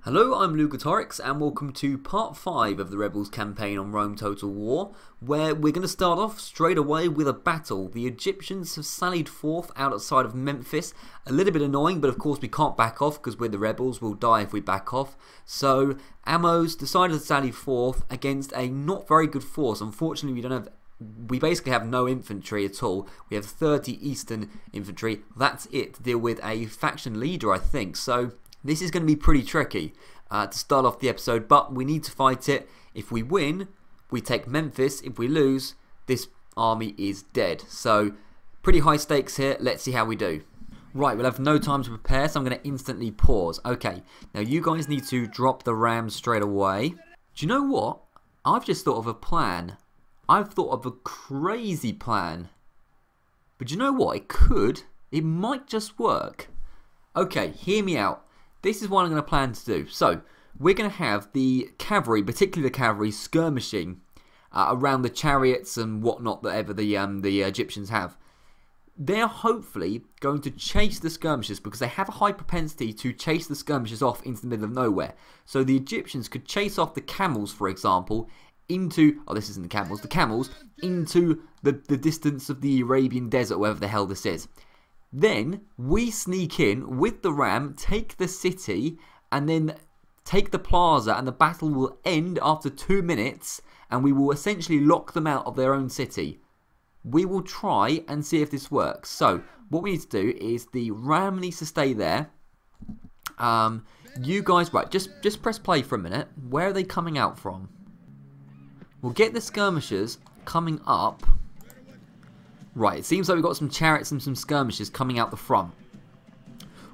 Hello, I'm Lugatorix and welcome to part 5 of the Rebels campaign on Rome Total War, where we're going to start off straight away with a battle. The Egyptians have sallied forth outside of Memphis. A little bit annoying, but of course we can't back off because we're the Rebels, we'll die if we back off. So Ammo's decided to sally forth against a not very good force. Unfortunately we basically have no infantry at all. We have 30 Eastern infantry. That's it to deal with a faction leader, I think. So this is going to be pretty tricky to start off the episode, but we need to fight it. If we win, we take Memphis. If we lose, this army is dead. So pretty high stakes here. Let's see how we do. Right, we'll have no time to prepare, so I'm going to instantly pause. Okay, now you guys need to drop the rams straight away. Do you know what? I've just thought of a plan. I've thought of a crazy plan. But you know what? It might just work. Okay, hear me out. This is what I'm going to plan to do. So, we're going to have the cavalry, particularly the cavalry, skirmishing around the chariots and whatnot that ever the Egyptians have. They're hopefully going to chase the skirmishers because they have a high propensity to chase the skirmishers off into the middle of nowhere. So the Egyptians could chase off the camels, for example, into, oh, this isn't the camels into the distance of the Arabian desert, wherever the hell this is. Then we sneak in with the ram, take the city, and then take the plaza, and the battle will end after 2 minutes, and we will essentially lock them out of their own city. We will try and see if this works. So what we need to do is the ram needs to stay there. You guys, right, just press play for a minute. Where are they coming out from? We'll get the skirmishers coming up. Right, it seems like we've got some chariots and some skirmishers coming out the front.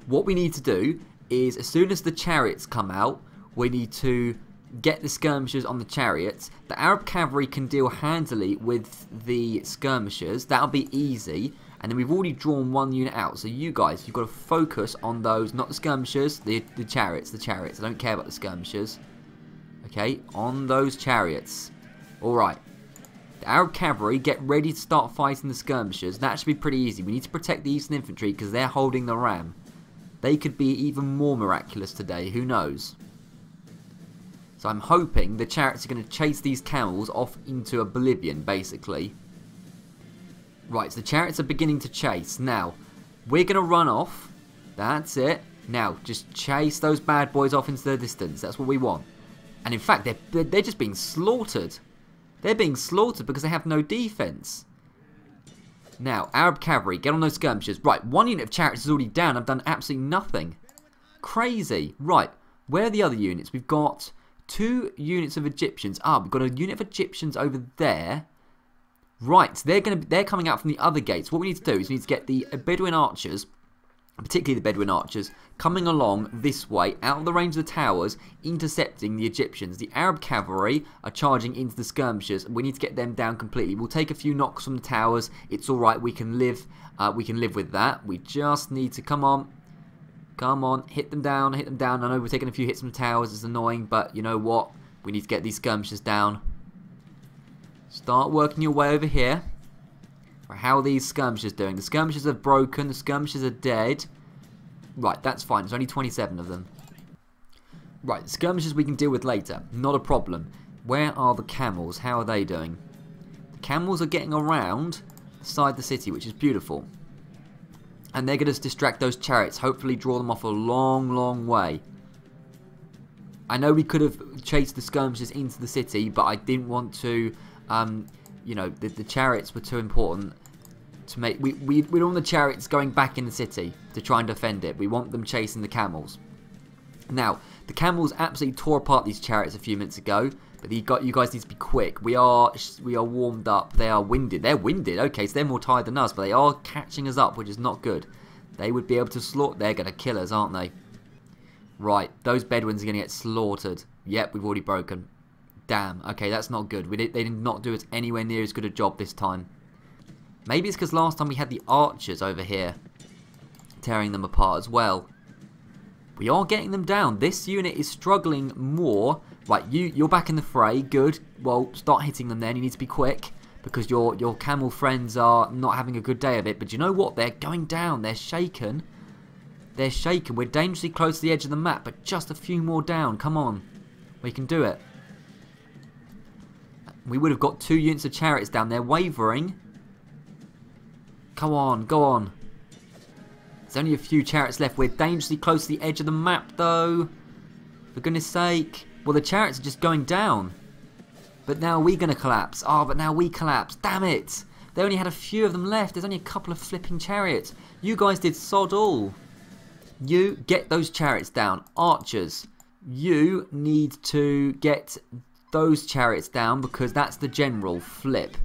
What we need to do is, as soon as the chariots come out, we need to get the skirmishers on the chariots. The Arab cavalry can deal handily with the skirmishers. That'll be easy. And then we've already drawn one unit out. So you guys, you've got to focus on those, not the skirmishers, the chariots. I don't care about the skirmishers. Okay, on those chariots. Alright. The Arab cavalry, get ready to start fighting the skirmishers. That should be pretty easy. We need to protect the Eastern infantry because they're holding the ram. They could be even more miraculous today. Who knows? So I'm hoping the chariots are going to chase these camels off into oblivion, basically. Right, so the chariots are beginning to chase. Now, we're going to run off. That's it. Now, just chase those bad boys off into the distance. That's what we want. And in fact, they're just being slaughtered. They're being slaughtered because they have no defense. Now, Arab cavalry, get on those skirmishers. Right, one unit of chariots is already down. I've done absolutely nothing. Crazy. Right, where are the other units? We've got 2 units of Egyptians. We've got a unit of Egyptians over there. Right, they're coming out from the other gates. What we need to do is we need to get the Bedouin archers, particularly the Bedouin archers, coming along this way, out of the range of the towers, intercepting the Egyptians. The Arab cavalry are charging into the skirmishers, and we need to get them down completely. We'll take a few knocks from the towers. It's alright, we can live with that. We just need to, come on, hit them down. I know we're taking a few hits from the towers, it's annoying, but you know what? We need to get these skirmishers down. Start working your way over here. How are these skirmishers doing? The skirmishers are broken. The skirmishers are dead. Right, that's fine. There's only 27 of them. Right, the skirmishers we can deal with later. Not a problem. Where are the camels? How are they doing? The camels are getting around the side of the city, which is beautiful. And they're going to distract those chariots. Hopefully draw them off a long, long way. I know we could have chased the skirmishers into the city, but I didn't want to... you know, the chariots were too important to make. We don't want the chariots going back in the city to try and defend it. We want them chasing the camels. Now, the camels absolutely tore apart these chariots a few minutes ago, but you guys need to be quick. We are warmed up. They are winded. They're winded. Okay, so they're more tired than us, but they are catching us up, which is not good. They would be able to slaughter. They're going to kill us, aren't they? Right, those Bedouins are going to get slaughtered. Yep, we've already broken. Damn, okay, that's not good. They did not do us anywhere near as good a job this time. Maybe it's because last time we had the archers over here tearing them apart as well. We are getting them down. This unit is struggling more. Right, you're back in the fray. Good. Well, start hitting them then. You need to be quick because your camel friends are not having a good day of it. But you know what? They're going down. They're shaken. They're shaken. We're dangerously close to the edge of the map, but just a few more down. Come on. We can do it. We would have got 2 units of chariots down there, wavering. Come on, go on. There's only a few chariots left. We're dangerously close to the edge of the map, though. For goodness sake. Well, the chariots are just going down. But now we're going to collapse. Oh, but now we collapse. Damn it. They only had a few of them left. There's only a couple of flipping chariots. You guys did sod all. You get those chariots down. Archers, you need to get those chariots down because that's the general. Flip.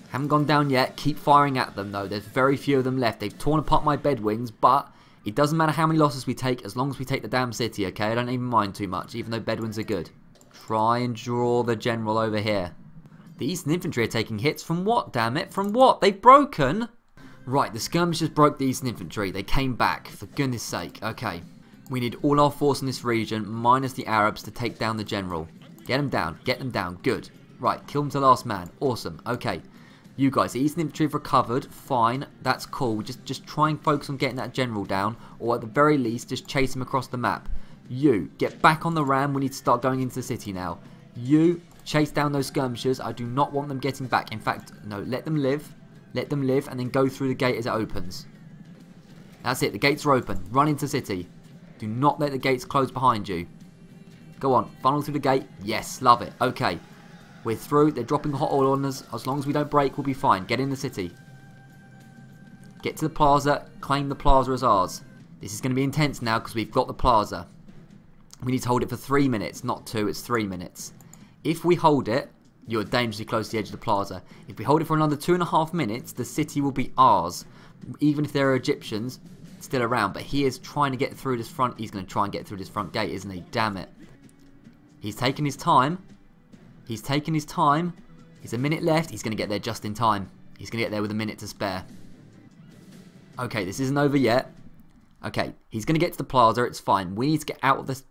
Haven't gone down yet. Keep firing at them though. There's very few of them left. They've torn apart my bedwings, but it doesn't matter how many losses we take as long as we take the damn city, okay? I don't even mind too much, even though bedwings are good. Try and draw the general over here. The Eastern Infantry are taking hits from what, damn it? From what? They've broken? Right, the skirmishers broke the Eastern Infantry. They came back, for goodness sake. Okay. We need all our force in this region, minus the Arabs, to take down the general. Get them down. Get them down. Good. Right, kill them to the last man. Awesome. Okay. You guys, the Eastern Infantry have recovered. Fine. That's cool. Just try and focus on getting that general down, or at the very least, just chase him across the map. You, get back on the ram. We need to start going into the city now. You, chase down those skirmishers. I do not want them getting back. In fact, no, let them live. Let them live and then go through the gate as it opens. That's it. The gates are open. Run into the city. Do not let the gates close behind you. Go on. Funnel through the gate. Yes. Love it. Okay. We're through. They're dropping hot oil on us. As long as we don't break, we'll be fine. Get in the city. Get to the plaza. Claim the plaza as ours. This is going to be intense now because we've got the plaza. We need to hold it for 3 minutes. Not 2. It's 3 minutes. If we hold it, you're dangerously close to the edge of the plaza. If we hold it for another 2.5 minutes, the city will be ours. Even if there are Egyptians still around. But he is trying to get through this front. He's going to try and get through this front gate, isn't he? Damn it. He's taking his time. He's taking his time. He's a minute left. He's going to get there just in time. He's going to get there with a minute to spare. Okay, this isn't over yet. Okay, he's going to get to the plaza. It's fine. We need to get out of this.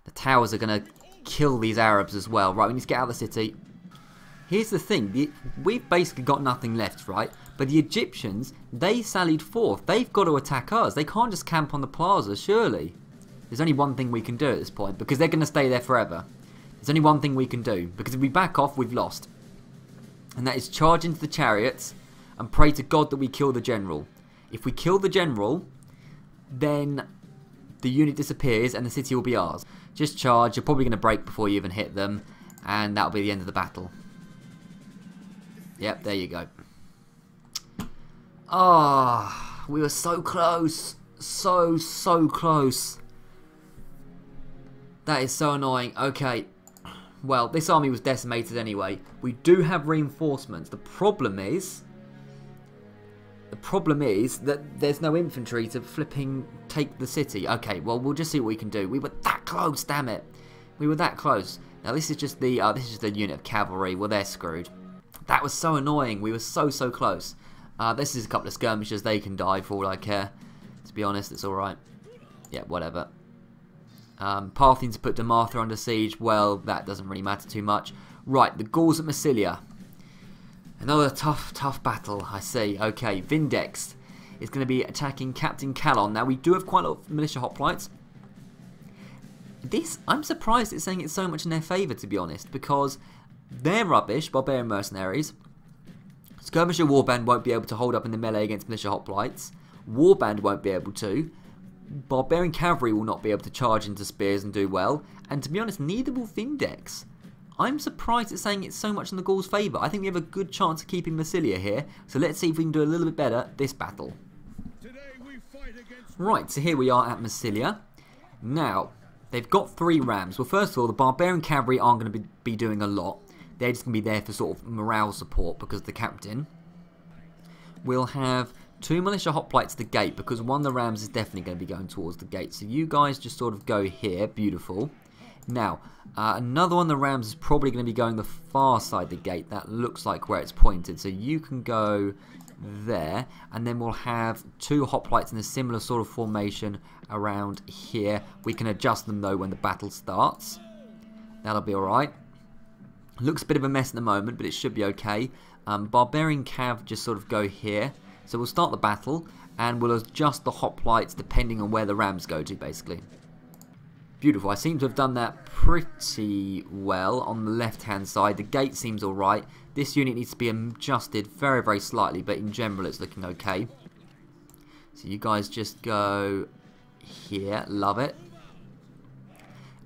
The towers are going to kill these Arabs as well. Right, we need to get out of the city. Here's the thing. We've basically got nothing left, right? But the Egyptians, they sallied forth. They've got to attack us. They can't just camp on the plaza, surely. There's only one thing we can do at this point, because they're going to stay there forever. There's only one thing we can do, because if we back off, we've lost. And that is charge into the chariots and pray to God that we kill the general. If we kill the general, then the unit disappears and the city will be ours. Just charge. You're probably going to break before you even hit them, and that'll be the end of the battle. Yep, there you go. Ah, we were so close. So close. That is so annoying. Okay. Well, this army was decimated anyway. We do have reinforcements. The problem is that there's no infantry to flipping take the city. Okay, well, we'll just see what we can do. We were that close, damn it. We were that close. Now, this is just the unit of cavalry. Well, they're screwed. That was so annoying. We were so close. This is a couple of skirmishers. They can die for all I care. To be honest, it's alright. Yeah, whatever. Parthians put Damartha under siege. Well, that doesn't really matter too much. Right, the Gauls at Massilia. Another tough battle, I see. Okay, Vindex is going to be attacking Captain Calon. Now, we do have quite a lot of militia hoplites. I'm surprised it's saying it's so much in their favour, to be honest, because they're rubbish, barbarian mercenaries. Skirmisher Warband won't be able to hold up in the melee against militia hoplites. Warband won't be able to. Barbarian cavalry will not be able to charge into spears and do well. And to be honest, neither will Vindex. I'm surprised it's saying it's so much in the Gauls' favour. I think we have a good chance of keeping Massilia here. So let's see if we can do a little bit better this battle. Right, so here we are at Massilia. Now, they've got 3 rams. Well, first of all, the barbarian cavalry aren't going to be doing a lot. They're just going to be there for sort of morale support because of the captain. We'll have 2 militia hoplites to the gate because one of the rams is definitely going to be going towards the gate. So you guys just sort of go here. Beautiful. Now, another one of the rams is probably going to be going the far side of the gate. That looks like where it's pointed. So you can go there. And then we'll have 2 hoplites in a similar sort of formation around here. We can adjust them though when the battle starts. That'll be alright. Looks a bit of a mess at the moment, but it should be okay. Barbarian Cav just sort of go here. So we'll start the battle, and we'll adjust the hoplites depending on where the rams go to, basically. Beautiful. I seem to have done that pretty well on the left-hand side. The gate seems alright. This unit needs to be adjusted very, very slightly, but in general it's looking okay. So you guys just go here. Love it.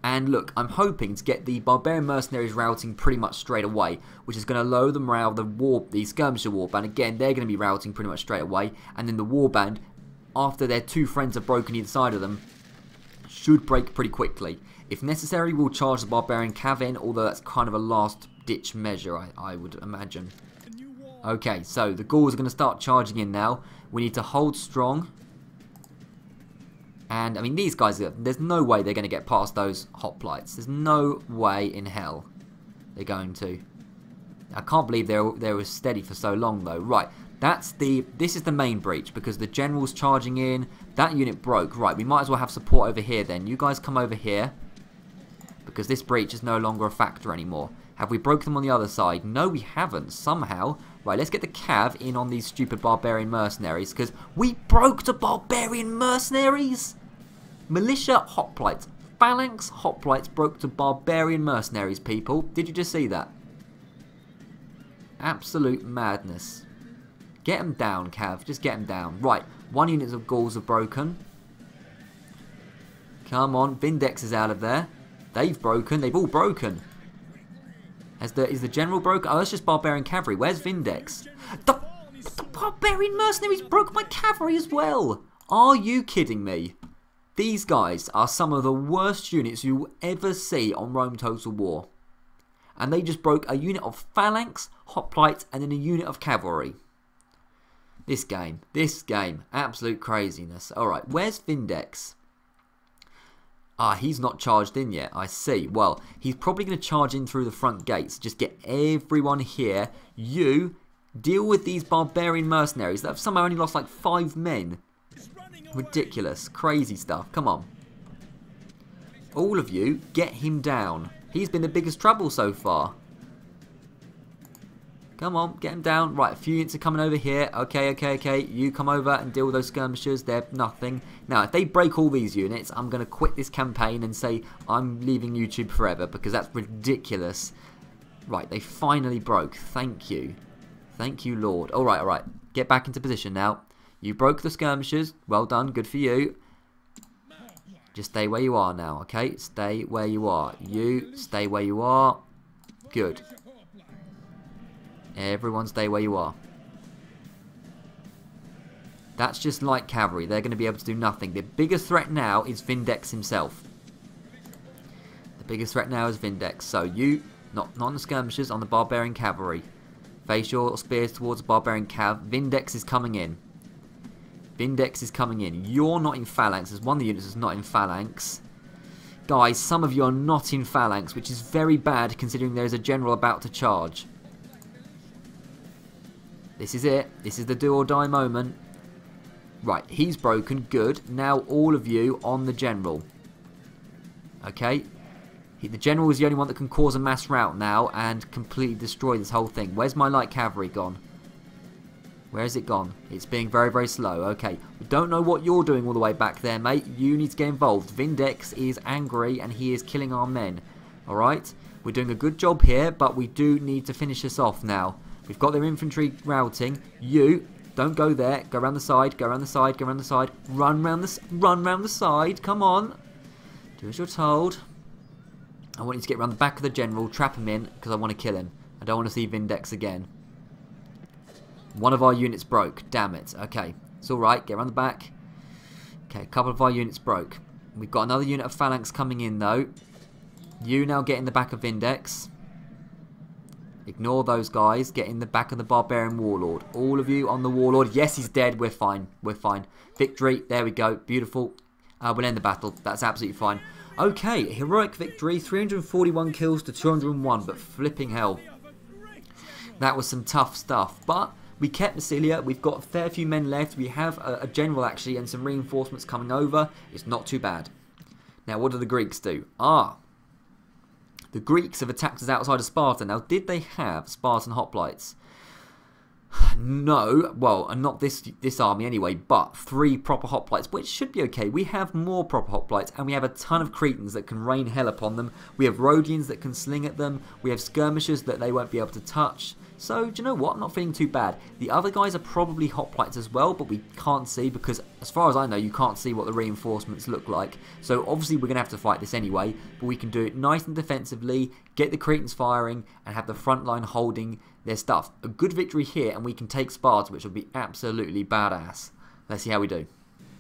And look, I'm hoping to get the Barbarian Mercenaries routing pretty much straight away, which is going to lower the morale of the Skirmisher Warband. Again, they're going to be routing pretty much straight away. And then the Warband, after their two friends are broken either side of them, should break pretty quickly. If necessary, we'll charge the Barbarian Cav in, although that's kind of a last-ditch measure, I would imagine. Okay, so the Gauls are going to start charging in now. We need to hold strong. And, I mean, these guys, there's no way they're going to get past those hoplites. There's no way in hell they're going to. I can't believe they were steady for so long, though. Right, this is the main breach, because the general's charging in. That unit broke. Right, we might as well have support over here, then. You guys come over here, because this breach is no longer a factor anymore. Have we broken them on the other side? No, we haven't, somehow. Right, let's get the Cav in on these stupid Barbarian Mercenaries, because we broke the Barbarian Mercenaries! Militia hoplites. Phalanx hoplites broke to Barbarian Mercenaries, people. Did you just see that? Absolute madness. Get them down, Cav. Just get them down. Right, one unit of Gauls have broken. Come on, Vindex is out of there. They've broken. They've all broken. Is the general broken? Oh, that's just Barbarian Cavalry. Where's Vindex? The Barbarian Mercenaries broke my cavalry as well. Are you kidding me? These guys are some of the worst units you will ever see on Rome Total War. And they just broke a unit of Phalanx, Hoplites, and then a unit of Cavalry. This game, absolute craziness. Alright, where's Vindex? Ah, he's not charged in yet, I see. Well, he's probably going to charge in through the front gates. Just get everyone here. You deal with these Barbarian Mercenaries that have somehow only lost like 5 men. Ridiculous. Crazy stuff. Come on. All of you, get him down. He's been the biggest trouble so far. Come on, get him down. Right, a few units are coming over here. Okay. You come over and deal with those skirmishers. They're nothing. Now, if they break all these units, I'm going to quit this campaign and say I'm leaving YouTube forever, because that's ridiculous. Right, they finally broke. Thank you. Thank you, Lord. Alright. Get back into position now. You broke the skirmishers. Well done. Good for you. Just stay where you are now, okay? Stay where you are. You stay where you are. Good. Everyone stay where you are. That's just light cavalry. They're going to be able to do nothing. The biggest threat now is Vindex himself. The biggest threat now is Vindex. So you, not on the skirmishers, on the Barbarian Cavalry. Face your spears towards the Barbarian Cav. Vindex is coming in. Vindex is coming in. You're not in Phalanx. There's one of the units that's not in Phalanx. Guys, some of you are not in Phalanx, which is very bad considering there is a general about to charge. This is it. This is the do or die moment. Right, he's broken. Good. Now all of you on the general. Okay. The general is the only one that can cause a mass rout now and completely destroy this whole thing. Where's my light cavalry gone? Where has it gone? It's being very, very slow. Okay. We don't know what you're doing all the way back there, mate. You need to get involved. Vindex is angry and he is killing our men. Alright? We're doing a good job here, but we do need to finish this off now. We've got their infantry routing. You, don't go there. Go around the side. Go around the side. Go around the side. Run round the side. Come on. Do as you're told. I want you to get around the back of the general. Trap him in, because I want to kill him. I don't want to see Vindex again. One of our units broke. Damn it. Okay. It's alright. Get around the back. Okay, a couple of our units broke. We've got another unit of Phalanx coming in, though. You now get in the back of Vindex. Ignore those guys. Get in the back of the Barbarian Warlord. All of you on the Warlord. Yes, he's dead. We're fine. We're fine. Victory. There we go. Beautiful. We'll end the battle. That's absolutely fine. Okay, heroic victory. 341 kills to 201. But flipping hell. That was some tough stuff. But we kept Massilia. We've got a fair few men left. We have a general, actually, and some reinforcements coming over. It's not too bad. Now, what do the Greeks do? The Greeks have attacked us outside of Sparta. Now, did they have Spartan hoplites? No, well, not this army anyway, but 3 proper hoplites, which should be okay. We have more proper hoplites, and we have a ton of Cretans that can rain hell upon them. We have Rhodians that can sling at them. We have skirmishers that they won't be able to touch. So, do you know what? I'm not feeling too bad. The other guys are probably hoplites as well, but we can't see because, as far as I know, you can't see what the reinforcements look like. So, obviously, we're going to have to fight this anyway, but we can do it nice and defensively, get the Cretans firing, and have the front line holding their stuff. A good victory here, and we can take Sparta, which will be absolutely badass. Let's see how we do.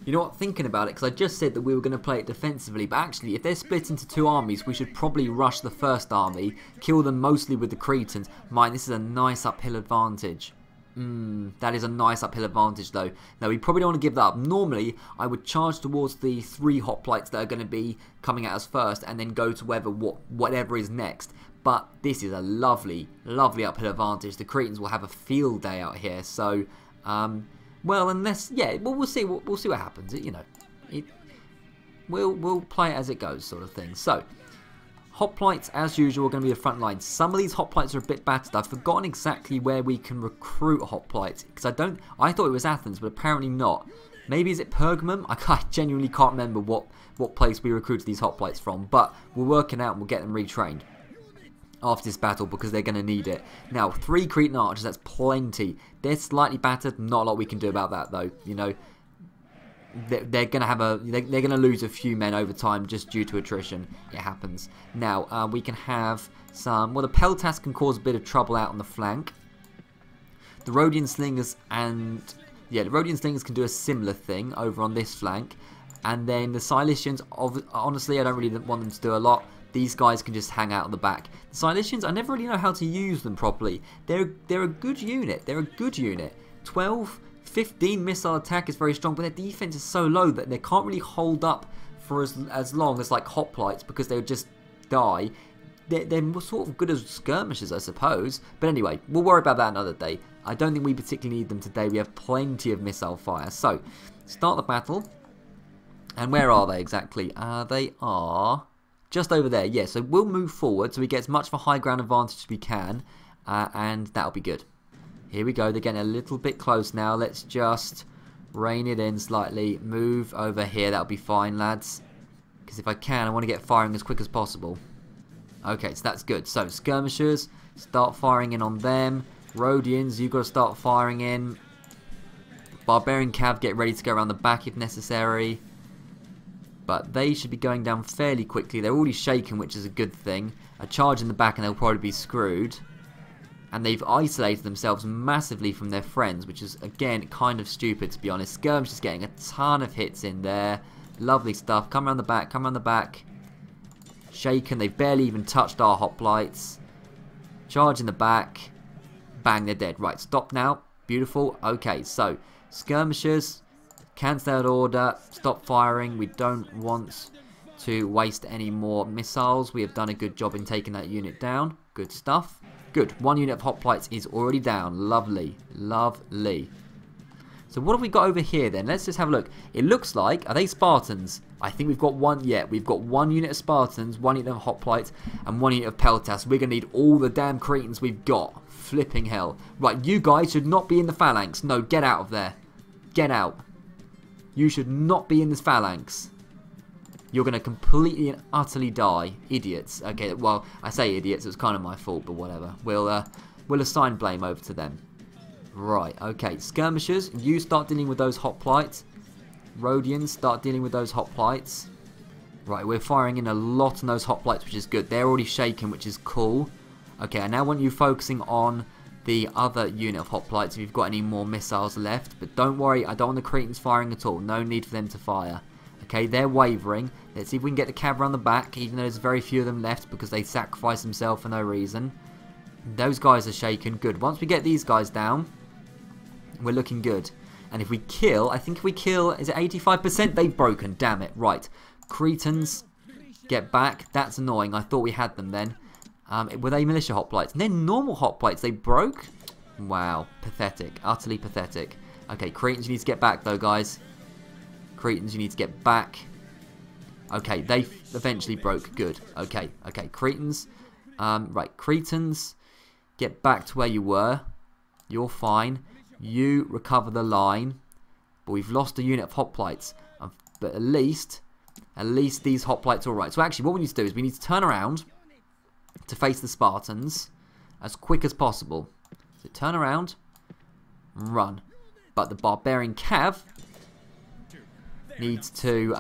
You know what, thinking about it, because I just said that we were going to play it defensively, but actually, if they're split into 2 armies, we should probably rush the first army, kill them mostly with the Cretans. Mind, this is a nice uphill advantage. That is a nice uphill advantage, though. Now, we probably don't want to give that up. Normally, I would charge towards the 3 hoplites that are going to be coming at us first, and then go to whatever is next. But this is a lovely, lovely uphill advantage. The Cretans will have a field day out here, so... well, unless, yeah, well, we'll see what happens. We'll play it as it goes, sort of thing. So, hoplites, as usual, are going to be the front line. Some of these hoplites are a bit battered. I've forgotten exactly where we can recruit hoplites because I thought it was Athens, but apparently not. Maybe is it Pergamum? I genuinely can't remember what place we recruited these hoplites from, but we'll work it out and we'll get them retrained after this battle because they're going to need it. Now, 3 Cretan archers, that's plenty. They're slightly battered, not a lot we can do about that though. You know, they're going to lose a few men over time just due to attrition. It happens. Now, we can have some, well, the Peltas can cause a bit of trouble out on the flank. The Rhodian slingers and, yeah, the Rhodian slingers can do a similar thing over on this flank. And then the Cilicians, honestly, I don't really want them to do a lot. These guys can just hang out on the back. The Cilicians, I never really know how to use them properly. They're a good unit. They're a good unit. 12, 15 missile attack is very strong, but their defense is so low that they can't really hold up for as long as like hoplites because they would just die. They're sort of good as skirmishers, I suppose. But anyway, we'll worry about that another day. I don't think we particularly need them today. We have plenty of missile fire. So, start the battle. And where are they exactly? They are... just over there, yeah, so we'll move forward so we get as much of a high ground advantage as we can, and that'll be good. Here we go, they're getting a little bit close now. Let's just rein it in slightly. Move over here, that'll be fine, lads. Because if I can, I want to get firing as quick as possible. Okay, so that's good. So, skirmishers, start firing in on them. Rhodians, you've got to start firing in. Barbarian cav, get ready to go around the back if necessary. But they should be going down fairly quickly. They're already shaken, which is a good thing. A charge in the back and they'll probably be screwed. And they've isolated themselves massively from their friends, which is, again, kind of stupid, to be honest. Skirmish is getting a ton of hits in there. Lovely stuff. Come around the back, come around the back. Shaken. They've barely even touched our hoplites. Charge in the back. Bang, they're dead. Right, stop now. Beautiful. Okay, so, skirmishers... cancel that order, stop firing. We don't want to waste any more missiles. We have done a good job in taking that unit down. Good stuff. Good. 1 unit of hoplites is already down. Lovely. Lovely. So what have we got over here then? Let's just have a look. It looks like, are they Spartans? I think we've got one, yeah, we've got 1 unit of Spartans, 1 unit of hoplites, and 1 unit of Peltas. We're going to need all the damn Cretans we've got. Flipping hell. Right, you guys should not be in the phalanx. No, get out of there. Get out. You should not be in this phalanx. You're going to completely and utterly die. Idiots. Okay, well, I say idiots. It was kind of my fault, but whatever. We'll assign blame over to them. Right, okay. Skirmishers, you start dealing with those hoplites. Rhodians, start dealing with those hoplites. Right, we're firing in a lot on those hoplites, which is good. They're already shaken, which is cool. Okay, I now want you focusing on the other unit of hoplites if you've got any more missiles left. But don't worry, I don't want the Cretans firing at all. No need for them to fire. Okay, they're wavering. Let's see if we can get the cav around the back, even though there's very few of them left because they sacrificed themselves for no reason. Those guys are shaken. Good. Once we get these guys down, we're looking good. And if we kill, I think if we kill, is it 85%? They've broken. Damn it. Right. Cretans, get back. That's annoying. I thought we had them then. Were they militia hoplites? And they're normal hoplites. They broke? Wow. Pathetic. Utterly pathetic. Okay, Cretans, you need to get back though, guys. Cretans, you need to get back. Okay, they eventually broke. Good. Okay, okay. Cretans. Right, Cretans, get back to where you were. You're fine. You recover the line. But we've lost a unit of hoplites. But at least these hoplites are alright. So actually what we need to do is we need to turn around to face the Spartans as quick as possible. So turn around, run. But the barbarian cav needs to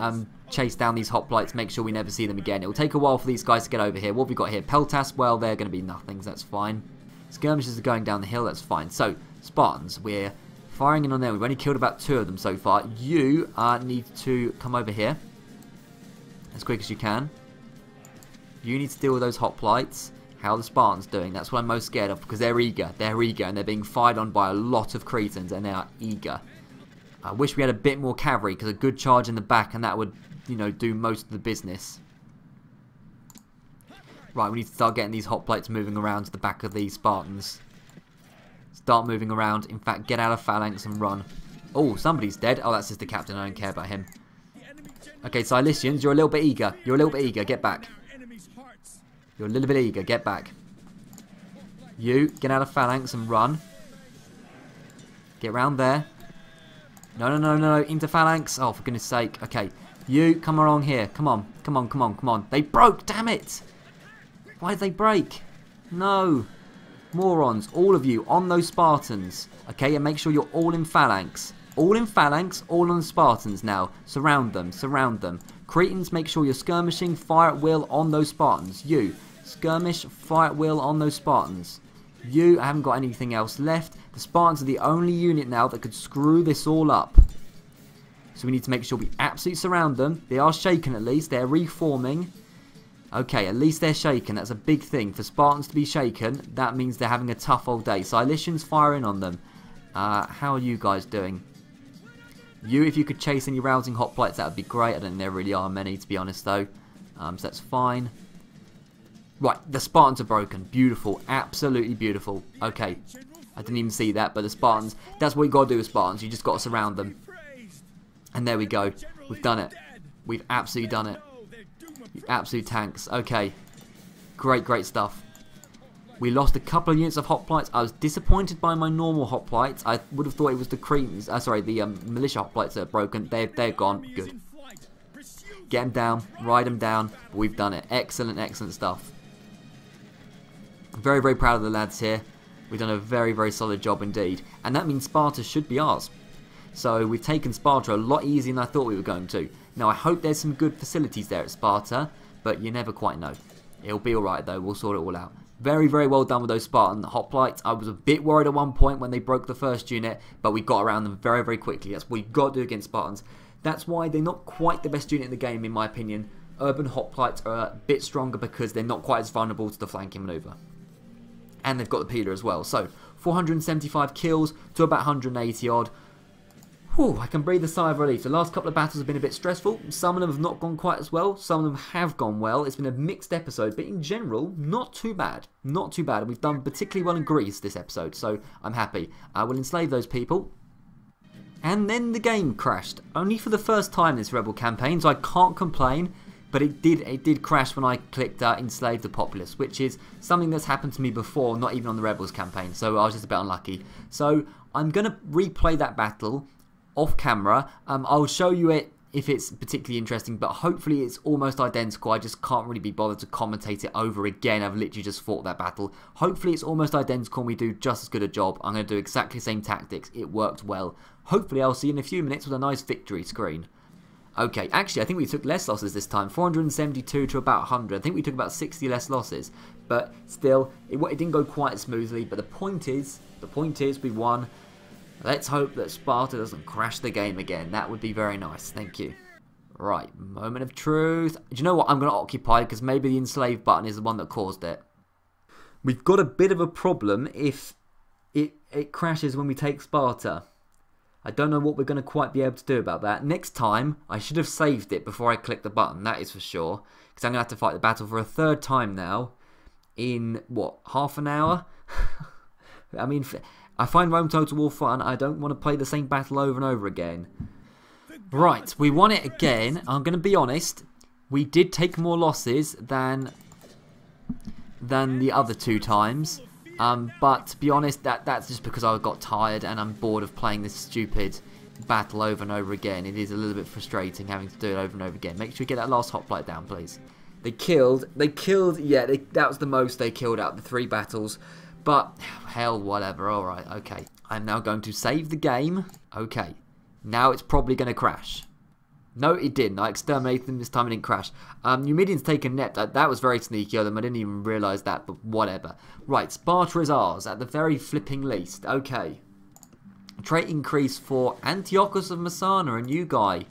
chase down these hoplites, make sure we never see them again. It will take a while for these guys to get over here. What have we got here? Peltas, well, they're going to be nothings, that's fine. Skirmishes are going down the hill, that's fine. So, Spartans, we're firing in on them. We've only killed about 2 of them so far. You need to come over here as quick as you can. You need to deal with those hoplites. How are the Spartans doing? That's what I'm most scared of, because they're eager, and they're being fired on by a lot of Cretans, and they are eager. I wish we had a bit more cavalry, because a good charge in the back, and that would, you know, do most of the business. Right, we need to start getting these hoplites moving around to the back of these Spartans. Start moving around. In fact, get out of phalanx and run. Oh, somebody's dead. Oh, that's just the captain. I don't care about him. Okay, Cilicians, you're a little bit eager. You're a little bit eager. Get back. You're a little bit eager. Get back. You, get out of phalanx and run. Get round there. No, no, no, no, no. Into phalanx. Oh, for goodness sake. Okay. You, come along here. Come on. Come on, come on, come on. They broke. Damn it. Why did they break? No. Morons. All of you on those Spartans. Okay, and make sure you're all in phalanx. All in phalanx. All on the Spartans now. Surround them. Surround them. Cretans, make sure you're skirmishing. Fire at will on those Spartans. You. Skirmish. Fire at will on those Spartans. You, I haven't got anything else left. The Spartans are the only unit now that could screw this all up. So we need to make sure we absolutely surround them. They are shaken at least. They're reforming. Okay, at least they're shaken. That's a big thing. For Spartans to be shaken, that means they're having a tough old day. Cilicians firing on them. How are you guys doing? You, if you could chase any rousing hoplites, that would be great. I don't think there really are many, to be honest, though. So that's fine. Right, the Spartans are broken. Beautiful. Absolutely beautiful. Okay. I didn't even see that, but the Spartans, that's what you got to do with Spartans. You just got to surround them. And there we go. We've done it. We've absolutely done it. You absolute tanks. Okay. Great, great stuff. We lost a couple of units of hoplites. I was disappointed by my normal hoplites. I would have thought it was the Cretans. Sorry, the militia hoplites that are broken. They're gone. Good. Get them down. Ride them down. We've done it. Excellent, excellent stuff. Very, very proud of the lads here. We've done a very, very solid job indeed. And that means Sparta should be ours. So we've taken Sparta a lot easier than I thought we were going to. Now I hope there's some good facilities there at Sparta, but you never quite know. It'll be alright though, we'll sort it all out. Very, very well done with those Spartan hoplites. I was a bit worried at one point when they broke the first unit, but we got around them very, very quickly. That's what you've got to do against Spartans. That's why they're not quite the best unit in the game in my opinion. Urban hoplites are a bit stronger because they're not quite as vulnerable to the flanking manoeuvre. And they've got the peeler as well. So, 475 kills to about 180 odd. Whew, I can breathe a sigh of relief. The last couple of battles have been a bit stressful. Some of them have not gone quite as well. Some of them have gone well. It's been a mixed episode, but in general, not too bad. Not too bad. And we've done particularly well in Greece this episode, so I'm happy. I will enslave those people. And then the game crashed. Only for the first time in this Rebel campaign, so I can't complain. But it did crash when I clicked enslave the populace, which is something that's happened to me before, not even on the Rebels campaign. So I was just a bit unlucky. So I'm going to replay that battle off camera. I'll show you it if it's particularly interesting, but hopefully it's almost identical. I just can't really be bothered to commentate it over again. I've literally just fought that battle. Hopefully it's almost identical and we do just as good a job. I'm going to do exactly the same tactics. It worked well. Hopefully I'll see you in a few minutes with a nice victory screen. Okay, actually I think we took less losses this time. 472 to about 100. I think we took about 60 less losses. But still, it didn't go quite as smoothly. But the point is we won. Let's hope that Sparta doesn't crash the game again. That would be very nice. Thank you. Right, moment of truth. Do you know what? I'm going to occupy because maybe the enslave button is the one that caused it. We've got a bit of a problem if it crashes when we take Sparta. I don't know what we're going to quite be able to do about that. Next time, I should have saved it before I clicked the button. That is for sure. Because I'm going to have to fight the battle for a third time now. In, what, half an hour? I mean, I find Rome Total War fun. I don't want to play the same battle over and over again. Right, we won it again. I'm going to be honest. We did take more losses than the other 2 times. But to be honest, that's just because I got tired and I'm bored of playing this stupid battle over and over again. It is a little bit frustrating having to do it over and over again. Make sure you get that last hoplite down, please. They killed, yeah, that was the most they killed out of the 3 battles. But, hell, whatever, alright, okay. I'm now going to save the game. Okay, now it's probably going to crash. No, it didn't. I exterminated them this time, it didn't crash. Numidians take a nap. That was very sneaky of them. I didn't even realise that, but whatever. Right, Sparta is ours, at the very flipping least. Okay. Trait increase for Antiochus of Messana, a new guy.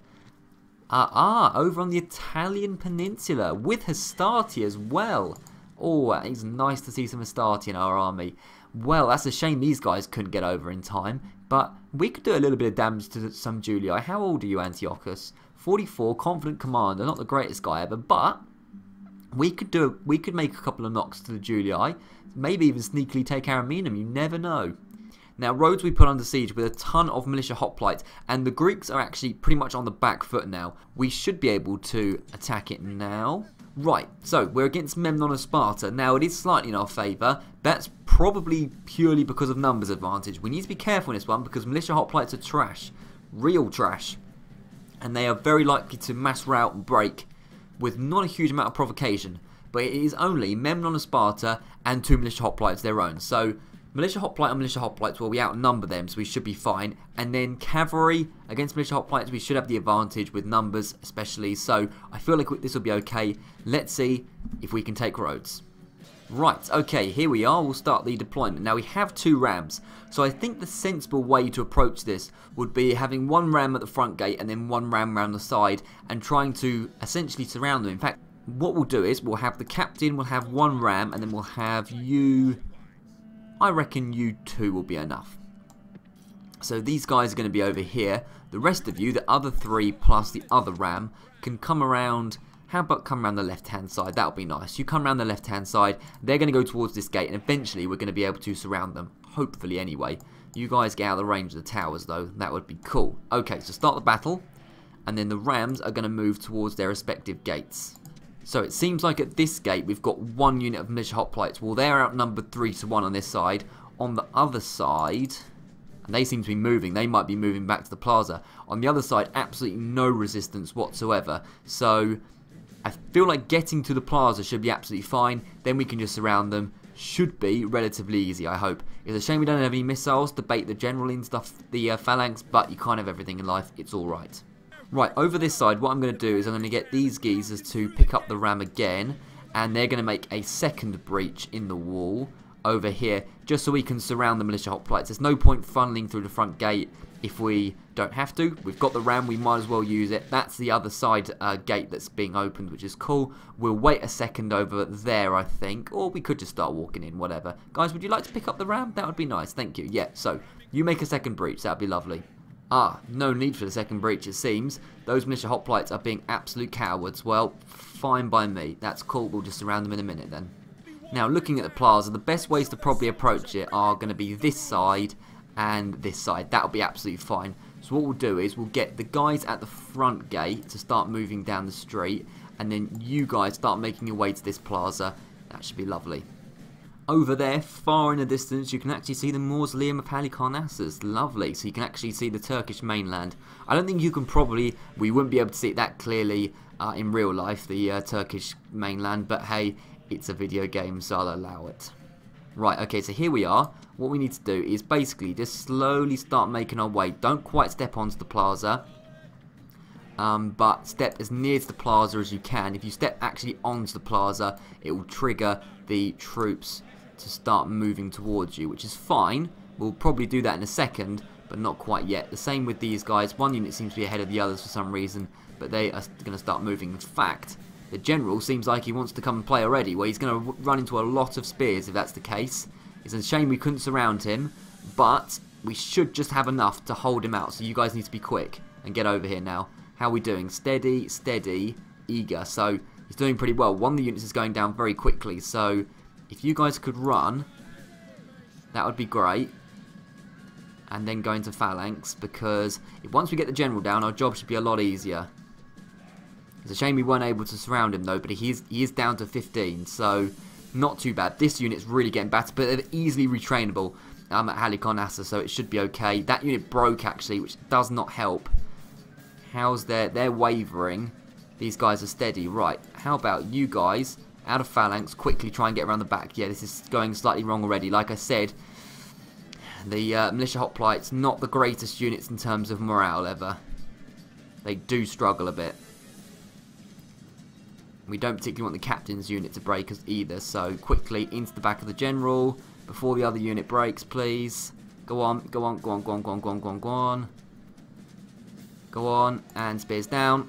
Over on the Italian peninsula, with Hastati as well. Oh, it's nice to see some Hastati in our army. Well, that's a shame these guys couldn't get over in time, but we could do a little bit of damage to some Julii. How old are you, Antiochus? 44, confident commander, not the greatest guy ever, but we could make a couple of knocks to the Julii, maybe even sneakily take Ariminum, you never know. Now, Rhodes we put under siege with a ton of militia hoplites, and the Greeks are actually pretty much on the back foot now. We should be able to attack it now. Right, so we're against Memnon of Sparta. Now, it is slightly in our favour. That's probably purely because of numbers advantage. We need to be careful in this one because militia hoplites are trash. Real trash. And they are very likely to mass rout and break with not a huge amount of provocation. But it is only Memnon of Sparta and 2 militia hoplites their own. So, militia hoplite and militia hoplites, well, we outnumber them, so we should be fine. And then cavalry against militia hoplites, we should have the advantage with numbers, especially. So I feel like this will be okay. Let's see if we can take Rhodes. Right, okay, here we are. We'll start the deployment. Now, we have 2 rams. So I think the sensible way to approach this would be having 1 ram at the front gate and then 1 ram around the side and trying to essentially surround them. In fact, what we'll do is we'll have the captain, we'll have 1 ram, and then we'll have you... I reckon you 2 will be enough. So these guys are going to be over here. The rest of you, the other 3 plus the other ram, can come around. How about come around the left-hand side? That'll be nice. You come around the left-hand side. They're going to go towards this gate, and eventually we're going to be able to surround them. Hopefully, anyway. You guys get out of the range of the towers, though. That would be cool. Okay, so start the battle. And then the rams are going to move towards their respective gates. So it seems like at this gate we've got 1 unit of militia hoplites. Well, they're outnumbered 3 to 1 on this side. On the other side, and they seem to be moving. They might be moving back to the plaza. On the other side, absolutely no resistance whatsoever. So I feel like getting to the plaza should be absolutely fine. Then we can just surround them. Should be relatively easy, I hope. It's a shame we don't have any missiles to bait the general and stuff, the phalanx, but you can't have everything in life. It's alright. Right, over this side, what I'm going to do is I'm going to get these geezers to pick up the ram again, and they're going to make a second breach in the wall over here, just so we can surround the militia hoplites. There's no point funneling through the front gate if we don't have to. We've got the ram, we might as well use it. That's the other side gate that's being opened, which is cool. We'll wait a second over there, I think, or we could just start walking in, whatever. Guys, would you like to pick up the ram? That would be nice, thank you. Yeah, so, you make a second breach, that would be lovely. No need for the second breach, it seems. Those militia hoplites are being absolute cowards. Well, fine by me. That's cool, we'll just surround them in a minute then. Now, looking at the plaza, the best ways to probably approach it are going to be this side and this side. That'll be absolutely fine. So what we'll do is we'll get the guys at the front gate to start moving down the street, and then you guys start making your way to this plaza. That should be lovely. Over there, far in the distance, you can actually see the Mausoleum of Halicarnassus. Lovely. So you can actually see the Turkish mainland. I don't think you can we wouldn't be able to see it that clearly in real life, the Turkish mainland. But hey, it's a video game, so I'll allow it. Right, okay, so here we are. What we need to do is basically just slowly start making our way. Don't quite step onto the plaza, but step as near to the plaza as you can. If you step actually onto the plaza, it will trigger the troops to start moving towards you, which is fine. We'll probably do that in a second, but not quite yet. The same with these guys. One unit seems to be ahead of the others for some reason, but they are going to start moving. In fact, the general seems like he wants to come and play already, where he's going to run into a lot of spears if that's the case. It's a shame we couldn't surround him, but we should just have enough to hold him out, so you guys need to be quick and get over here now. How are we doing? Steady, steady, eager. So he's doing pretty well. One of the units is going down very quickly, so if you guys could run, that would be great. And then go into phalanx, because once we get the general down, our job should be a lot easier. It's a shame we weren't able to surround him though, but he is down to 15, so Not too bad. This unit's really getting battered, but they're easily retrainable at Halicarnassus, so it should be okay. That unit broke, actually, which does not help. How's they're wavering. These guys are steady. Right, how about you guys, out of phalanx, quickly try and get around the back. Yeah, this is going slightly wrong already. Like I said, the militia hoplites, not the greatest units in terms of morale ever. They do struggle a bit. We don't particularly want the captain's unit to break us either, so quickly into the back of the general before the other unit breaks, please. Go on, go on, go on, go on, go on, go on, go on, go on. Go on, and spears down.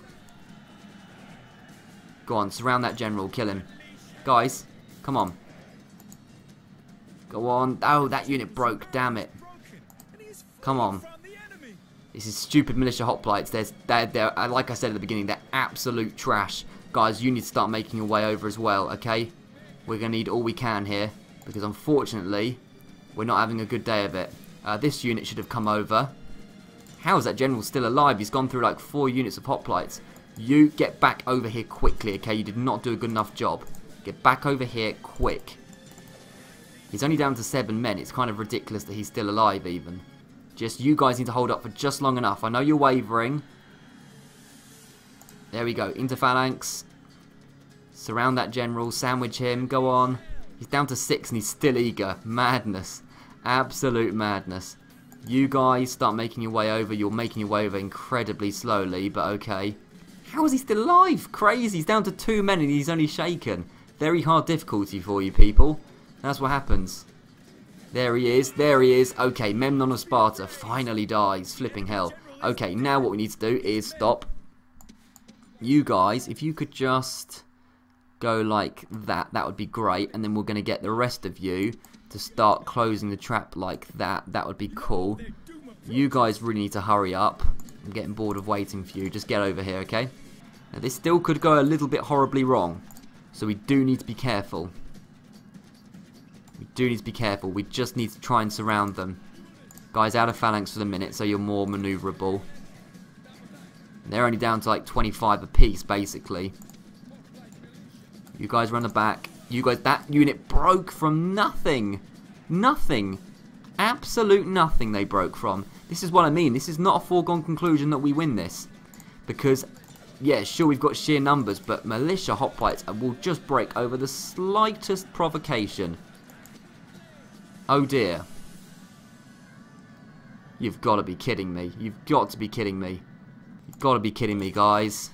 Go on, surround that general, kill him. Guys, come on. Go on. Oh, that unit broke, damn it. Come on. This is stupid militia hoplites. They're, like I said at the beginning, they're absolute trash. Guys, you need to start making your way over as well, okay? We're going to need all we can here, because unfortunately, we're not having a good day of it. This unit should have come over. How is that general still alive? He's gone through like 4 units of hoplites. You get back over here quickly, okay? You did not do a good enough job. Get back over here quick. He's only down to 7 men. It's kind of ridiculous that he's still alive even. Just you guys need to hold up for just long enough. I know you're wavering. There we go. Into phalanx. Surround that general. Sandwich him. Go on. He's down to 6 and he's still eager. Madness. Absolute madness. You guys start making your way over. You're making your way over incredibly slowly, but okay. How is he still alive? Crazy. He's down to 2 men and he's only shaken. Very hard difficulty for you people. That's what happens. There he is. There he is. Okay, Memnon of Sparta finally dies. Flipping hell. Okay, now what we need to do is stop. You guys, if you could just go like that, that would be great. And then we're going to get the rest of you to start closing the trap like that. That would be cool. You guys really need to hurry up. I'm getting bored of waiting for you. Just get over here, okay? Now, this still could go a little bit horribly wrong. So we do need to be careful. We do need to be careful. We just need to try and surround them. Guys, out of phalanx for the minute, so you're more maneuverable. They're only down to like 25 apiece, basically. You guys run the back. You guys, that unit broke from nothing. Nothing. Absolute nothing they broke from. This is what I mean. This is not a foregone conclusion that we win this. Because, yeah, sure, we've got sheer numbers, but militia hoplites will just break over the slightest provocation. Oh dear. You've got to be kidding me. You've got to be kidding me. You've got to be kidding me, guys.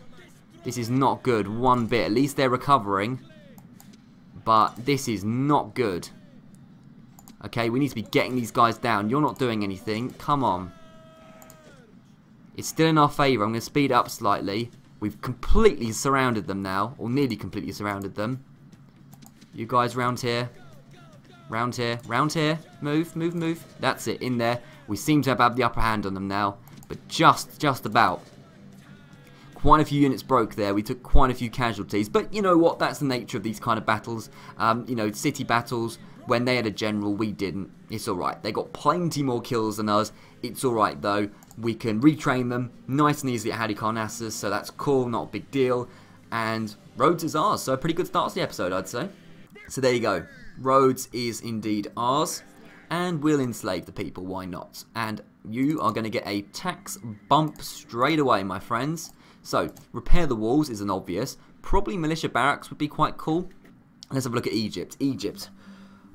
This is not good one bit. At least they're recovering. But this is not good. Okay, we need to be getting these guys down. You're not doing anything. Come on. It's still in our favour. I'm going to speed up slightly. We've completely surrounded them now. Or nearly completely surrounded them. You guys round here. Round here. Round here. Move, move, move. That's it. In there. We seem to have had the upper hand on them now. But just about. Quite a few units broke there. We took quite a few casualties. But you know what? That's the nature of these kind of battles. You know, city battles. When they had a general, we didn't. It's alright. They got plenty more kills than us. It's alright though. We can retrain them nice and easily at Halicarnassus. So that's cool. Not a big deal. And Rhodes is ours. So a pretty good start to the episode, I'd say. So there you go. Rhodes is indeed ours. And we'll enslave the people. Why not? And you are going to get a tax bump straight away, my friends. So, repair the walls is an obvious. Probably militia barracks would be quite cool. Let's have a look at Egypt. Egypt.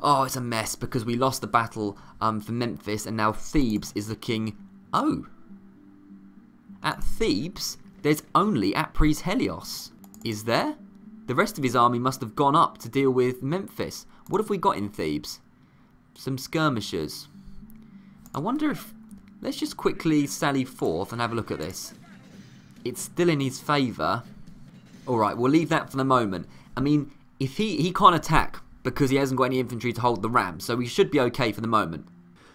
Oh, it's a mess because we lost the battle for Memphis and now Thebes is looking... Oh. At Thebes, there's only Apries Helios. Is there? The rest of his army must have gone up to deal with Memphis. What have we got in Thebes? Some skirmishers. I wonder if... Let's just quickly sally forth and have a look at this. It's still in his favour. Alright, we'll leave that for the moment. I mean, if he can't attack because he hasn't got any infantry to hold the ram, so we should be okay for the moment.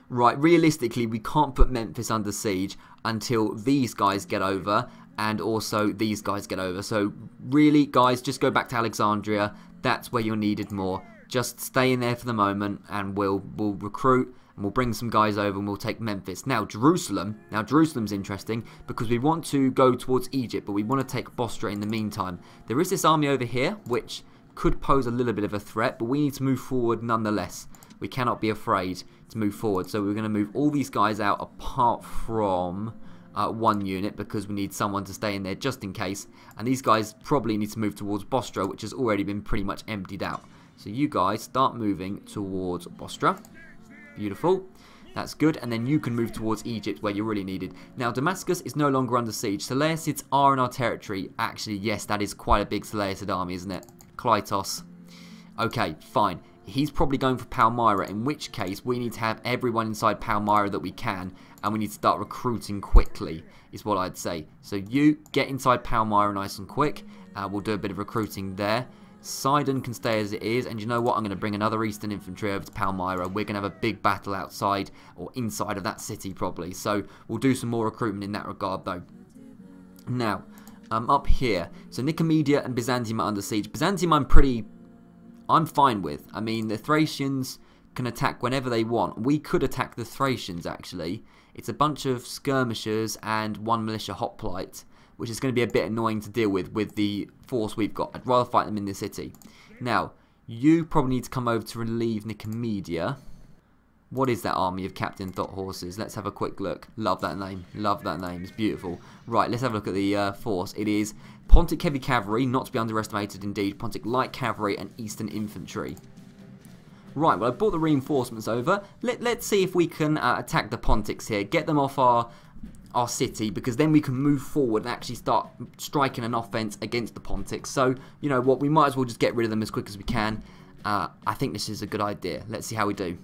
Right, realistically, we can't put Memphis under siege until these guys get over and also these guys get over. So really, guys, just go back to Alexandria. That's where you're needed more. Just stay in there for the moment and we'll recruit. And we'll bring some guys over and we'll take Memphis. Now, Jerusalem. Now, Jerusalem's interesting because we want to go towards Egypt, but we want to take Bostra in the meantime. There is this army over here, which could pose a little bit of a threat, but we need to move forward nonetheless. We cannot be afraid to move forward, so we're going to move all these guys out apart from one unit, because we need someone to stay in there just in case, and these guys probably need to move towards Bostra, which has already been pretty much emptied out. So you guys start moving towards Bostra. Beautiful. That's good, and then you can move towards Egypt where you're really needed. Now, Damascus is no longer under siege. Seleucids are in our territory. Actually, yes, that is quite a big Seleucid army, isn't it? Klytos. Okay, fine. He's probably going for Palmyra, in which case we need to have everyone inside Palmyra that we can, and we need to start recruiting quickly, is what I'd say. So you get inside Palmyra nice and quick. We'll do a bit of recruiting there. Sidon can stay as it is, and you know what? I'm going to bring another Eastern Infantry over to Palmyra. We're going to have a big battle outside, or inside of that city probably. So we'll do some more recruitment in that regard though. Now, up here, so Nicomedia and Byzantium are under siege. Byzantium I'm fine with. I mean, the Thracians can attack whenever they want. We could attack the Thracians, actually. It's a bunch of skirmishers and one militia hoplite, which is going to be a bit annoying to deal with the force we've got. I'd rather fight them in the city. Now, you probably need to come over to relieve Nicomedia. What is that army of Captain Thought horses? Let's have a quick look. Love that name. Love that name. It's beautiful. Right, let's have a look at the force. It is Pontic Heavy Cavalry, not to be underestimated indeed. Pontic Light Cavalry and Eastern Infantry. Right, well, I brought the reinforcements over. Let's see if we can attack the Pontics here. Get them off our city, because then we can move forward and actually start striking an offense against the Pontics. So, you know what, we might as well just get rid of them as quick as we can. I think this is a good idea. Let's see how we do.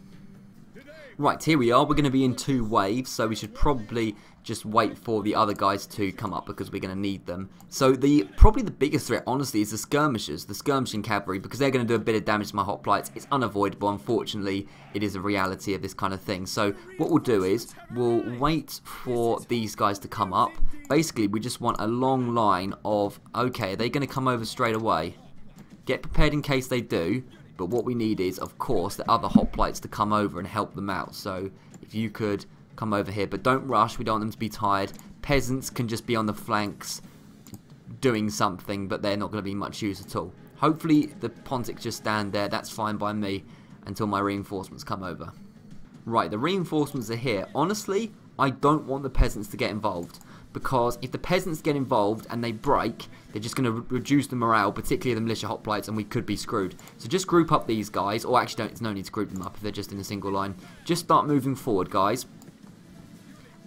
Right, here we are. We're going to be in 2 waves, so we should probably just wait for the other guys to come up, because we're going to need them. So probably the biggest threat, honestly, is the skirmishers, the skirmishing cavalry, because they're going to do a bit of damage to my hoplites. It's unavoidable. Unfortunately, it is a reality of this kind of thing. So what we'll do is we'll wait for these guys to come up. Basically, we just want a long line of, okay, are they going to come over straight away? Get prepared in case they do. But what we need is, of course, the other hoplites to come over and help them out. So if you could come over here, but don't rush. We don't want them to be tired. Peasants can just be on the flanks doing something, but they're not going to be much use at all. Hopefully the Pontics just stand there. That's fine by me until my reinforcements come over. Right, the reinforcements are here. Honestly, I don't want the peasants to get involved, because if the peasants get involved and they break, they're just going to reduce the morale, particularly the militia hoplites, and we could be screwed. So just group up these guys, or actually there's no need to group them up if they're just in a single line. Just start moving forward, guys.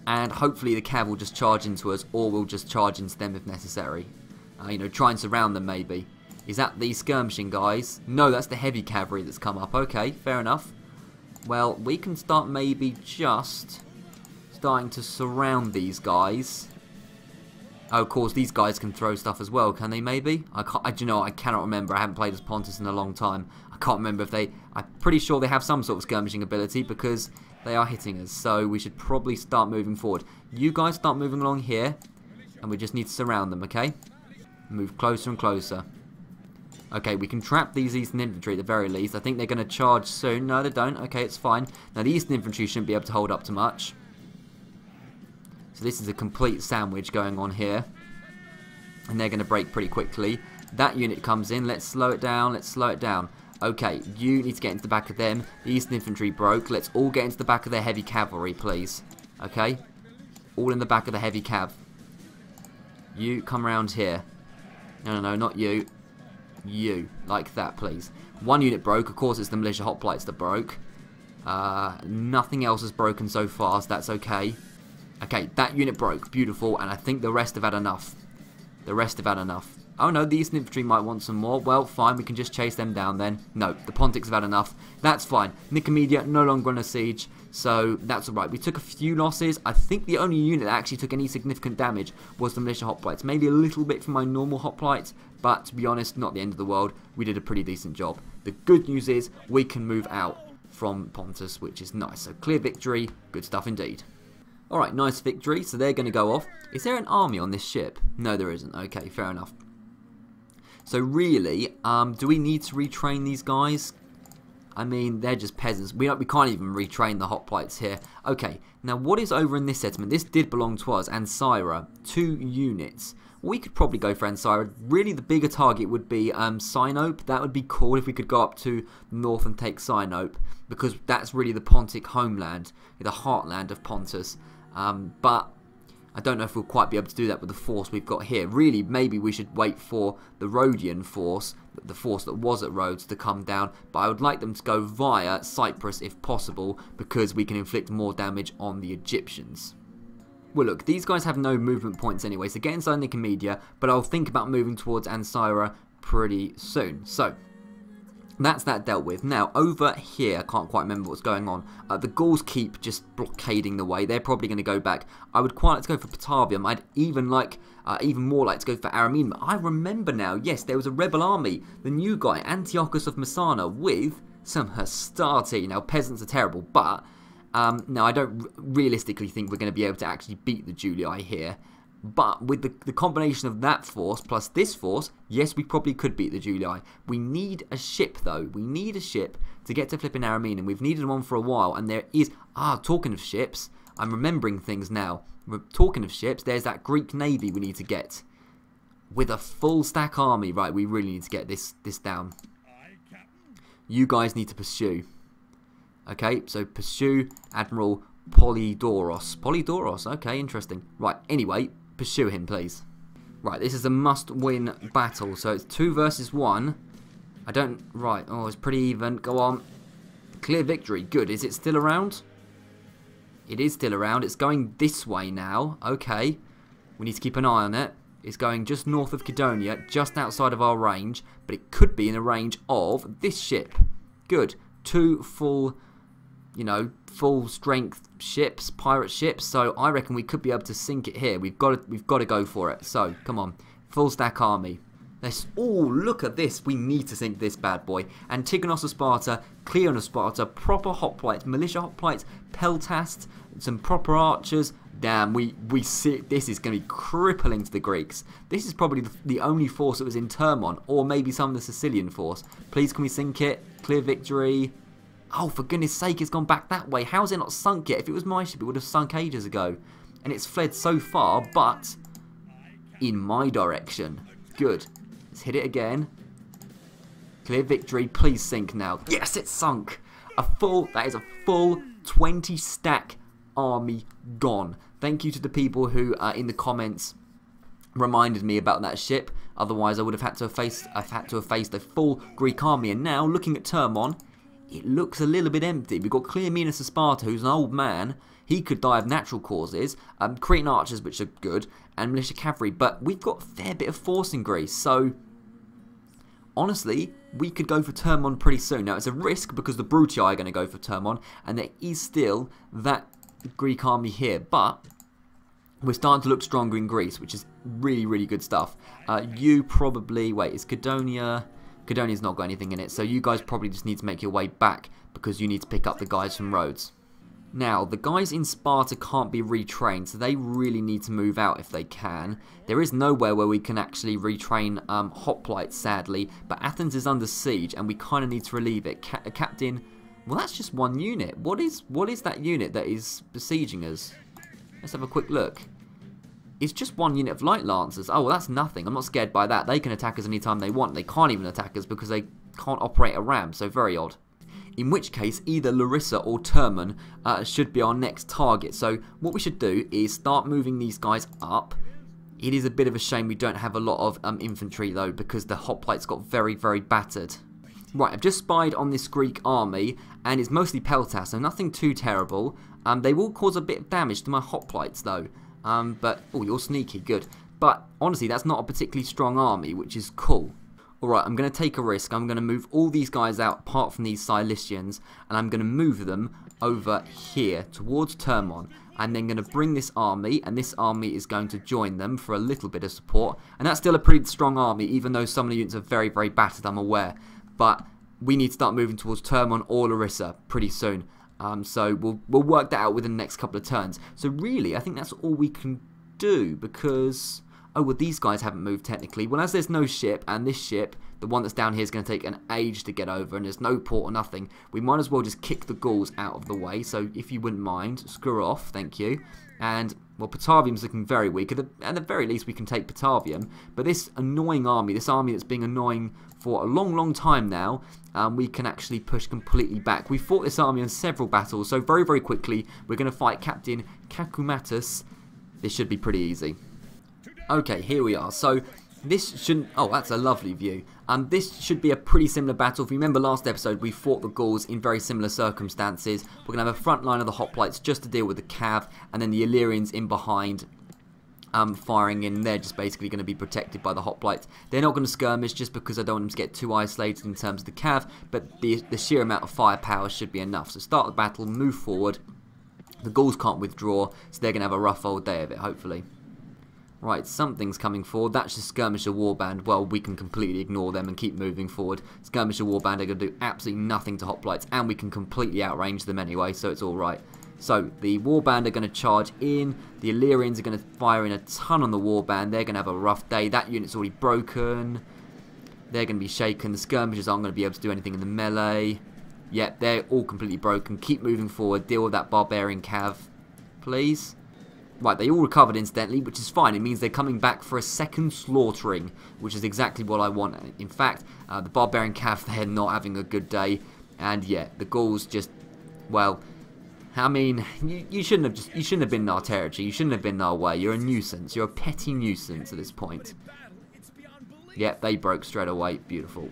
And hopefully the cav will just charge into us, or we'll just charge into them if necessary. You know, try and surround them maybe. Is that the skirmishing guys? No, that's the heavy cavalry that's come up. Okay, fair enough. Well, we can start maybe just starting to surround these guys. Oh, of course, these guys can throw stuff as well, can they maybe? Do you know, I cannot remember. I haven't played as Pontus in a long time. I can't remember if they... I'm pretty sure they have some sort of skirmishing ability, because they are hitting us. So we should probably start moving forward. You guys start moving along here, and we just need to surround them, okay? Move closer and closer. Okay, we can trap these Eastern Infantry at the very least. I think they're going to charge soon. No, they don't. Okay, it's fine. Now, the Eastern Infantry shouldn't be able to hold up to much. So this is a complete sandwich going on here. And they're going to break pretty quickly. That unit comes in. Let's slow it down. Let's slow it down. Okay, you need to get into the back of them. The Eastern Infantry broke. Let's all get into the back of their heavy cavalry, please. Okay? All in the back of the heavy cav. You come around here. No, no, no, not you. You. Like that, please. One unit broke. Of course, it's the militia hoplites that broke. Nothing else has broken so far, so that's okay. Okay, that unit broke. Beautiful. And I think the rest have had enough. The rest have had enough. Oh no, the Eastern Infantry might want some more. Well, fine, we can just chase them down then. No, the Pontics have had enough. That's fine. Nicomedia no longer on a siege, so that's alright. We took a few losses. I think the only unit that actually took any significant damage was the militia hoplites. Maybe a little bit from my normal hoplites, but to be honest, not the end of the world. We did a pretty decent job. The good news is we can move out from Pontus, which is nice. So clear victory, good stuff indeed. Alright, nice victory. So they're going to go off. Is there an army on this ship? No, there isn't. Okay, fair enough. So really, do we need to retrain these guys? I mean, they're just peasants. We can't even retrain the hoplites here. Okay, now what is over in this settlement? This did belong to us, and Syra. 2 units. we could probably go for Ansira. Really, the bigger target would be Sinope. That would be cool if we could go up to the north and take Sinope, because that's really the Pontic homeland, the heartland of Pontus. But I don't know if we'll quite be able to do that with the force we've got here. Really, maybe we should wait for the Rhodian force, the force that was at Rhodes, to come down. But I would like them to go via Cyprus if possible, because we can inflict more damage on the Egyptians. Well, look, these guys have no movement points anyway, so get inside Nicomedia, but I'll think about moving towards Ansira pretty soon. So, that's that dealt with. Now, over here, I can't quite remember what's going on. The Gauls keep just blockading the way. They're probably going to go back. I would quite like to go for Patavium. I'd even more like to go for Ariminum. I remember now, yes, there was a rebel army. The new guy, Antiochus of Messana, with some Hastati. Now, peasants are terrible, but now I don't realistically think we're going to be able to actually beat the Julii here. But with the combination of that force plus this force, yes, we probably could beat the Julii. We need a ship, though. We need a ship to get to flipping Ariminum. We've needed one for a while, and there is... talking of ships, I'm remembering things now. We're talking of ships, there's that Greek navy we need to get. With a full stack army. Right, we really need to get this down. You guys need to pursue. Okay, so pursue Admiral Polydoros. Polydoros, okay, interesting. Right, anyway... pursue him, please. Right, this is a must-win battle. So it's 2 versus 1. Right, oh, it's pretty even. Go on. Clear victory. Good. Is it still around? It is still around. It's going this way now. Okay. We need to keep an eye on it. It's going just north of Kydonia, just outside of our range. But it could be in the range of this ship. Good. 2 full... full strength ships, pirate ships, so I reckon we could be able to sink it here. We've got to go for it. So, come on. Full stack army. Look at this. We need to sink this bad boy. Antigonos of Sparta, Cleon of Sparta, proper hoplites, militia hoplites, peltasts, some proper archers. Damn, we see this is going to be crippling to the Greeks. This is probably the only force that was in Termon, or maybe some of the Sicilian force. Please, can we sink it? Clear victory. Oh, for goodness sake, it's gone back that way. How's it not sunk yet? If it was my ship, it would have sunk ages ago. And it's fled so far, but in my direction. Good. Let's hit it again. Clear victory. Please sink now. Yes, it's sunk. That is a full 20 stack army gone. Thank you to the people who, in the comments, reminded me about that ship. Otherwise, I would have had to have faced a full Greek army. And now, looking at Termon, it looks a little bit empty. We've got Cleomenes of Sparta, who's an old man. He could die of natural causes. Cretan archers, which are good, and militia cavalry. But we've got a fair bit of force in Greece. So, honestly, we could go for Termon pretty soon. Now, it's a risk because the Brutii are going to go for Termon. And there is still that Greek army here. But we're starting to look stronger in Greece, which is really, really good stuff. You probably... Wait, is Kydonia... Kydonia's not got anything in it, so you guys probably just need to make your way back because you need to pick up the guys from Rhodes. Now, the guys in Sparta can't be retrained, so they really need to move out if they can. There is nowhere where we can actually retrain hoplites, sadly, but Athens is under siege and we kind of need to relieve it. Captain, well, that's just one unit. What is that unit that is besieging us? Let's have a quick look. It's just one unit of light lancers. Oh, well, that's nothing. I'm not scared by that. They can attack us anytime they want. They can't even attack us because they can't operate a ram, so very odd. In which case, either Larissa or Termon should be our next target. So what we should do is start moving these guys up. It is a bit of a shame we don't have a lot of infantry, though, because the hoplites got very, very battered. Right, I've just spied on this Greek army, and it's mostly peltasts, so nothing too terrible. They will cause a bit of damage to my hoplites, though. Oh, you're sneaky, good. But honestly, that's not a particularly strong army, which is cool. Alright, I'm going to take a risk. I'm going to move all these guys out apart from these Cilicians, and I'm going to move them over here towards Termon. I'm then going to bring this army, and this army is going to join them for a little bit of support. And that's still a pretty strong army, even though some of the units are very, very battered, I'm aware. But we need to start moving towards Termon or Larissa pretty soon. So we'll work that out within the next couple of turns. So really, I think that's all we can do because... Oh, well, these guys haven't moved technically. Well, as there's no ship, and this ship, the one that's down here, is going to take an age to get over, and there's no port or nothing, we might as well just kick the Gauls out of the way. So if you wouldn't mind, screw off, thank you. And, well, Batavium's looking very weak. At the very least, we can take Batavium. But this annoying army, this army that's been annoying for a long, long time now, we can actually push completely back. We fought this army in several battles, so very, very quickly, we're going to fight Captain Kakumatus. This should be pretty easy. Okay, here we are. So this shouldn't... Oh, that's a lovely view. This should be a pretty similar battle. If you remember last episode, we fought the Gauls in very similar circumstances. We're going to have a front line of the hoplites just to deal with the cav, and then the Illyrians in behind firing in. They're just basically going to be protected by the hoplites. They're not going to skirmish just because I don't want them to get too isolated in terms of the cav, but the sheer amount of firepower should be enough. So start the battle, move forward. The Gauls can't withdraw, so they're going to have a rough old day of it, hopefully. Right, something's coming forward. That's the Skirmisher Warband. Well, we can completely ignore them and keep moving forward. Skirmisher Warband are going to do absolutely nothing to hoplites, and we can completely outrange them anyway, so it's alright. So, the Warband are going to charge in. The Illyrians are going to fire in a ton on the Warband. They're going to have a rough day. That unit's already broken. They're going to be shaken. The Skirmishers aren't going to be able to do anything in the melee. Yep, they're all completely broken. Keep moving forward. Deal with that Barbarian Cav, please. Right, they all recovered incidentally, which is fine. It means they're coming back for a second slaughtering, which is exactly what I want. In fact, the Barbarian Cav, they're not having a good day. And yeah, the Gauls just, well, I mean, you shouldn't have been in our territory. You shouldn't have been in our way. You're a nuisance. You're a petty nuisance at this point. Yep, they broke straight away. Beautiful.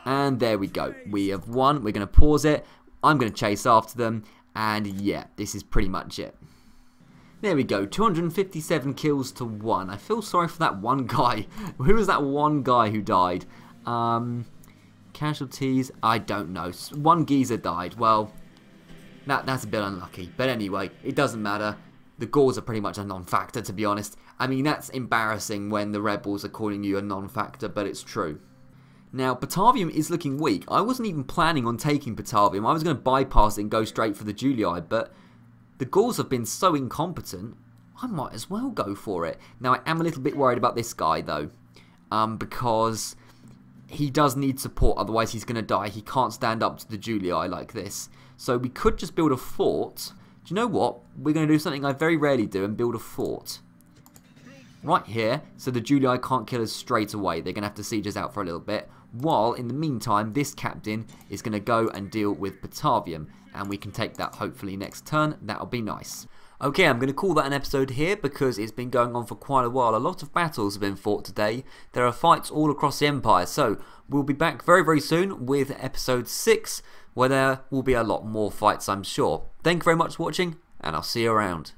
And there we go. We have won. We're going to pause it. I'm going to chase after them. And yeah, this is pretty much it. There we go, 257 kills to 1. I feel sorry for that one guy. Who was that one guy who died? Casualties? I don't know. One geezer died. Well, that's a bit unlucky. But anyway, it doesn't matter. The Gauls are pretty much a non-factor, to be honest. I mean, that's embarrassing when the rebels are calling you a non-factor, but it's true. Now, Batavium is looking weak. I wasn't even planning on taking Batavium. I was going to bypass it and go straight for the Julii, but the Gauls have been so incompetent, I might as well go for it. Now, I am a little bit worried about this guy, though, because he does need support, otherwise he's going to die. He can't stand up to the Julii like this. So we could just build a fort. Do you know what? We're going to do something I very rarely do and build a fort. Right here, so the Julii can't kill us straight away. They're going to have to siege us out for a little bit. While, in the meantime, this captain is going to go and deal with Batavium. And we can take that hopefully next turn. That'll be nice. Okay, I'm going to call that an episode here because it's been going on for quite a while. A lot of battles have been fought today. There are fights all across the Empire. So, we'll be back very, very soon with episode 6, where there will be a lot more fights, I'm sure. Thank you very much for watching, and I'll see you around.